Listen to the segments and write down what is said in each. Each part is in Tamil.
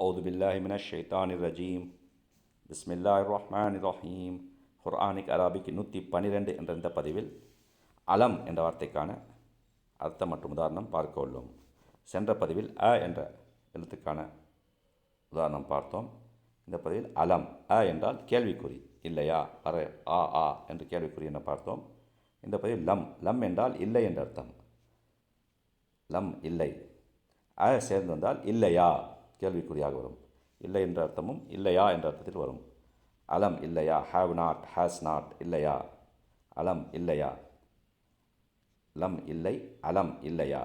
அவுது பில்லாஹி மினஷ் ஷைத்தானிர் ரஜீம். பிஸ்மில்லாஹிர் ரஹ்மானிர் ரஹீம். குர்ஆனிக் அரபிக் 112 என்ற இந்த பதிவில் அலம் என்ற வார்த்தைக்கான அர்த்தம் மற்றும் உதாரணம் பார்க்க உள்ளோம். சென்ற பதிவில் என்ற எழுத்துக்கான உதாரணம் பார்த்தோம். இந்த பதிவில் அலம் என்றால் கேள்விக்குறி, இல்லையா, ஆ என்று கேள்விக்குறி என பார்த்தோம். இந்த பதிவில் லம் என்றால் இல்லை என்ற அர்த்தம். லம் இல்லை, சேர்ந்து வந்தால் இல்லையா கேள்விக்குறியாக வரும். இல்லை என்ற அர்த்தமும் இல்லையா என்ற அர்த்தத்தில் வரும். அலம் இல்லையா, ஹாவ் நாட், ஹேஸ் நாட், இல்லையா, அலம் இல்லையா, லம் இல்லை, அலம் இல்லையா.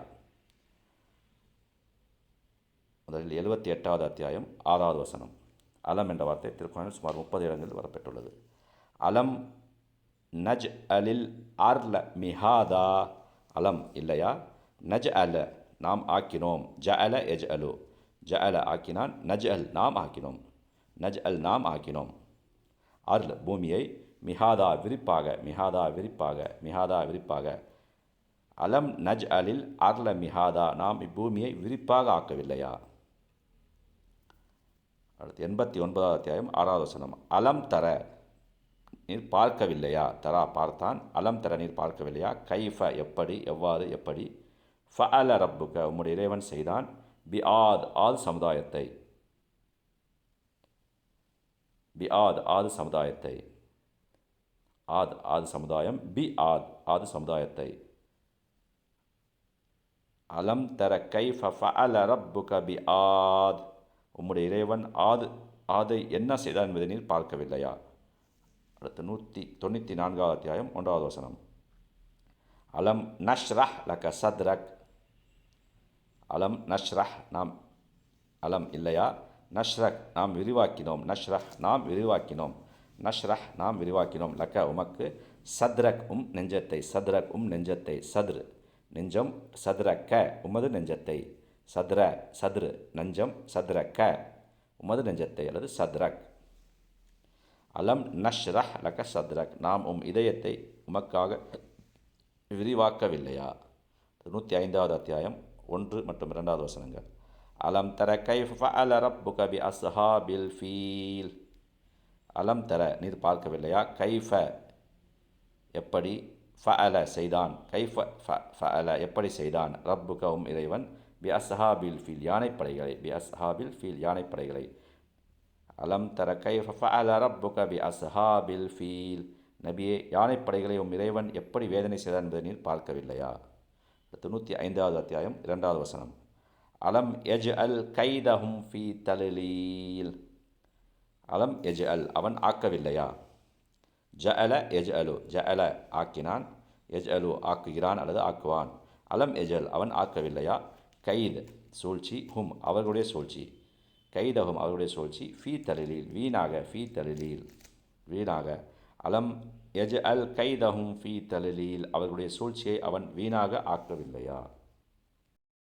முதலில் 78வது அத்தியாயம் 6வது வசனம். அலம் என்ற வார்த்தை திருக்குறளில் சுமார் 30 இடங்களில் வரப்பெற்றுள்ளது. அலம் நஜ் அலில் அர்ல மிஹாதா, அலம் இல்லையா, நஜ் அல நாம் ஆக்கினோம், ஜ அல எஜ் அலு, ஜ அல ஆக்கினான், நஜ் அல் நாம் ஆக்கினோம், நஜ் அல் நாம் ஆக்கினோம். அர்ல் பூமியை, மிஹாதா விரிப்பாக, மிஹாதா விரிப்பாக, மிஹாதா விரிப்பாக. அலம் நஜ் அலில் அர்ல மிஹாதா நாம் இப்பூமியை விரிப்பாக ஆக்கவில்லையா. அடுத்து 89வது அத்தியாயம் 6வது வசனம். அலம் தர நீர் பார்க்கவில்லையா, தரா பார்த்தான், அலம் தர நீர் பார்க்கவில்லையா, கைஃப எப்படி, எவ்வாறு, எப்படி, ஃபஅல ரப்புக உம்முடைய இறைவன் செய்தான், பி ஆது சமுதாயத்தை, பி ஆது சமுதாயத்தை, ஆது சமுதாயம், பி ஆது சமுதாயத்தை. அலம் தர கைஃப ஃபஅல ரப்புக பி உம்முடைய இறைவன் ஆதை என்ன செய்தான் என்பதை நீர் பார்க்கவில்லையா. அடுத்து 194வது அத்தியாயம் 1வது வசனம். அலம் நஷ்ரஹ் லக சத்ரக், அலம் நஷ்ரஹ் நாம் அலம் இல்லையா, நஷ்ரக் நாம் விரிவாக்கினோம், நஷ்ரஹ் நாம் விரிவாக்கினோம், நஷ்ரஹ் நாம் விரிவாக்கினோம், லக்க உமக்கு, சத்ரக் நெஞ்சத்தை, சத்ரக் நெஞ்சத்தை, சத்ரு நெஞ்சம், சத்ரக்க உமது நெஞ்சத்தை, சத்ரு நெஞ்சம், சத்ரக்க உமது நெஞ்சத்தை அல்லது சத்ரக். அலம் நஷ்ரஹ் லக சத்ரக் நாம் இதயத்தை உமக்காக விரிவாக்கவில்லையா. 105வது அத்தியாயம் 1 மற்றும் 2வது வசனங்கள். அலம் தர கைஃப ஃபஅல ரப்புக பி அஸ்ஹாபில் ஃபீல், அலம் தர நீர் பார்க்கவில்லையா, கைஃப எப்படி, ஃபஅல செய்தான், கைஃப ஃபஅல எப்படி செய்தான், ரப்புக இறைவன், பி அஸ்ஹாபில் ஃபீல் யானைப்படைகளை, பி அஸ்ஹாபில் ஃபீல் யானைப்படைகளை. அலம் தர கைஃப ஃபஅல ரப்புக பி அஸ்ஹாபில் ஃபீல் நபியே யானைப்படைகளை இறைவன் எப்படி வேதனை செய்தான் என்பதை நீர் பார்க்கவில்லையா. 95வது அத்தியாயம் 2வது வசனம். அலம் எஜ் அல் கைதஹும் ஃபி தலீல், அலம் எஜ் அல் அவன் ஆக்கவில்லையா, ஜ அல எஜ் அலு ஜ அல ஆக்கினான், எஜ் அலு ஆக்குகிறான் அல்லது ஆக்குவான், அலம் எஜ் அல் அவன் ஆக்கவில்லையா, கைத் சூழ்ச்சி, அவர்களுடைய சூழ்ச்சி, கைதஹும் அவர்களுடைய சூழ்ச்சி, ஃபி தலீல் வீணாக, ஃபி தலீல் வீணாக. அலம் எஜ் அல் கைதஹும் ஃபி தலீல் அவர்களுடைய சூழ்ச்சியை அவன் வீணாக ஆக்கவில்லையா.